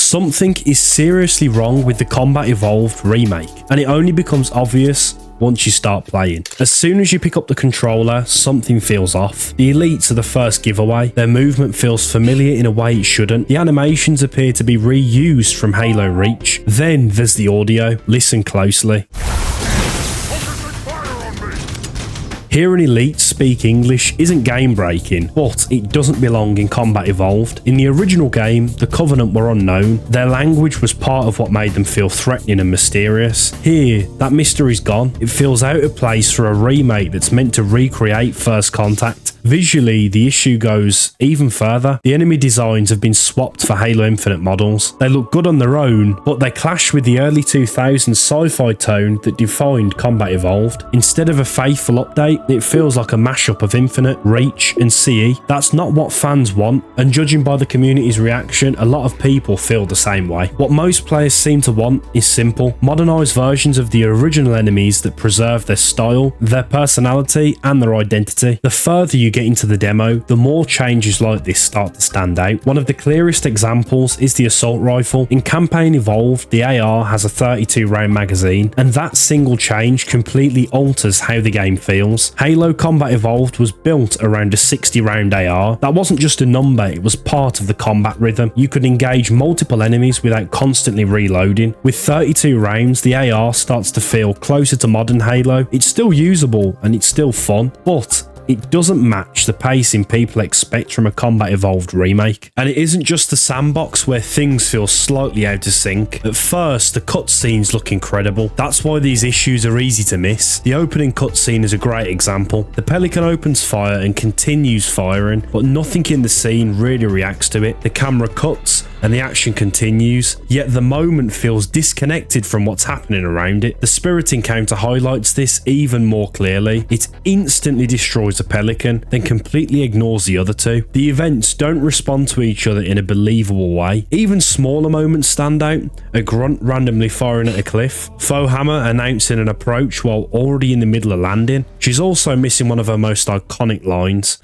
Something is seriously wrong with the Combat Evolved remake, and it only becomes obvious once you start playing. As soon as you pick up the controller, something feels off. The elites are the first giveaway. Their movement feels familiar in a way it shouldn't. The animations appear to be reused from Halo Reach. Then there's the audio. Listen closely. Hearing elites speak English isn't game breaking, but it doesn't belong in Combat Evolved. In the original game, the Covenant were unknown. Their language was part of what made them feel threatening and mysterious. Here, that mystery's gone. It feels out of place for a remake that's meant to recreate First Contact. Visually, the issue goes even further. The enemy designs have been swapped for Halo Infinite models. They look good on their own, but they clash with the early 2000s sci-fi tone that defined Combat Evolved. Instead of a faithful update, it feels like a mashup of Infinite, Reach and CE. That's not what fans want, and judging by the community's reaction, a lot of people feel the same way. What most players seem to want is simple, modernised versions of the original enemies that preserve their style, their personality and their identity. The further you get into the demo, the more changes like this start to stand out. One of the clearest examples is the assault rifle. In Campaign Evolved, the AR has a 32 round magazine, and that single change completely alters how the game feels. Halo Combat Evolved was built around a 60 round AR. That wasn't just a number, it was part of the combat rhythm. You could engage multiple enemies without constantly reloading. With 32 rounds, the AR starts to feel closer to modern Halo. It's still usable and it's still fun, but it doesn't match the pacing people expect from a Combat Evolved remake. And it isn't just the sandbox where things feel slightly out of sync. At first, the cutscenes look incredible. That's why these issues are easy to miss. The opening cutscene is a great example. The Pelican opens fire and continues firing, but nothing in the scene really reacts to it. The camera cuts and the action continues, yet the moment feels disconnected from what's happening around it. The Spirit encounter highlights this even more clearly. It instantly destroys a Pelican, then completely ignores the other two. The events don't respond to each other in a believable way. Even smaller moments stand out. A grunt randomly firing at a cliff, Faux Hammer announcing an approach while already in the middle of landing. She's also missing one of her most iconic lines.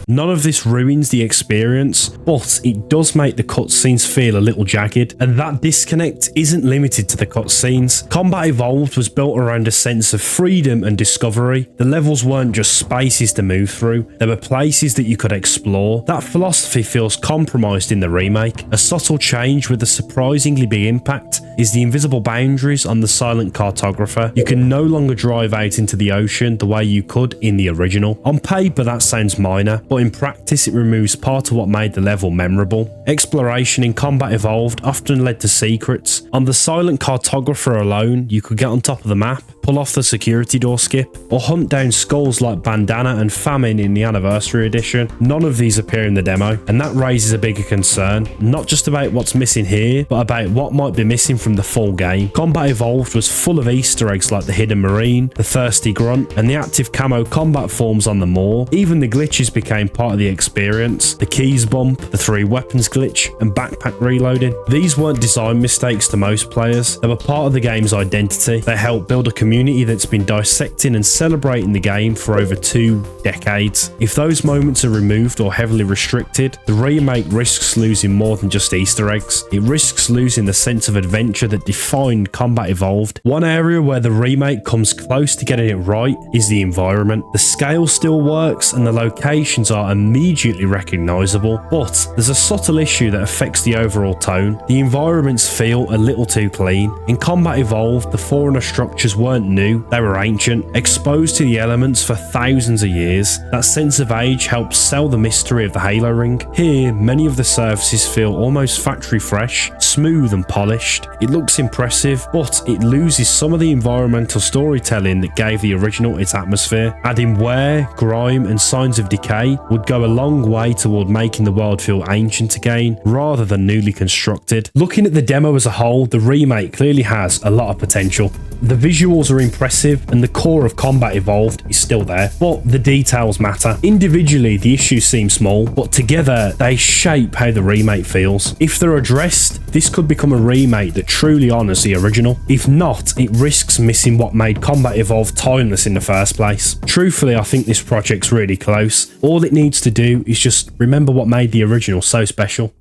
None of this ruins the experience, but it does make the cutscenes feel a little jagged, and that disconnect isn't limited to the cutscenes. Combat Evolved was built around a sense of freedom and discovery. The levels weren't just spaces to move through, there were places that you could explore. That philosophy feels compromised in the remake. A subtle change with a surprisingly big impact is the invisible boundaries on the silent cartographer. You can no longer drive out into the ocean the way you could in the original. On paper that sounds minor, but in practice it removes part of what made the level memorable. Exploration in Combat Evolved often led to secrets. On the silent cartographer alone, you could get on top of the map, pull off the security door skip, or hunt down skulls like Bandana and Famine in the Anniversary Edition. None of these appear in the demo, and that raises a bigger concern, not just about what's missing here, but about what might be missing from the full game. Combat Evolved was full of Easter eggs like the Hidden Marine, the Thirsty Grunt, and the active camo combat forms on the moor. Even the glitches became part of the experience. The keys bump, the 3 weapons glitch, and backpack reloading. These weren't design mistakes to most players, they were part of the game's identity. They helped build a community that's been dissecting and celebrating the game for over 2 decades. If those moments are removed or heavily restricted, the remake risks losing more than just Easter eggs. It risks losing the sense of adventure that defined Combat Evolved. One area where the remake comes close to getting it right is the environment. The scale still works and the locations are immediately recognisable, but there's a subtle issue that affects the overall tone. The environments feel a little too clean. In Combat Evolved, the Forerunner structures weren't new, they were ancient, exposed to the elements for thousands of years. That sense of age helps sell the mystery of the Halo ring. Here, many of the surfaces feel almost factory fresh, smooth and polished. It looks impressive, but it loses some of the environmental storytelling that gave the original its atmosphere. Adding wear, grime and signs of decay would go a long way toward making the world feel ancient again, rather than newly constructed. Looking at the demo as a whole, the remake clearly has a lot of potential. The visuals are impressive and the core of Combat Evolved is still there, but the details matter. Individually, the issues seem small, but together they shape how the remake feels. If they're addressed, this could become a remake that truly honours the original. If not, it risks missing what made Combat Evolved timeless in the first place. Truthfully, I think this project's really close. All it needs to do is just remember what made the original so special.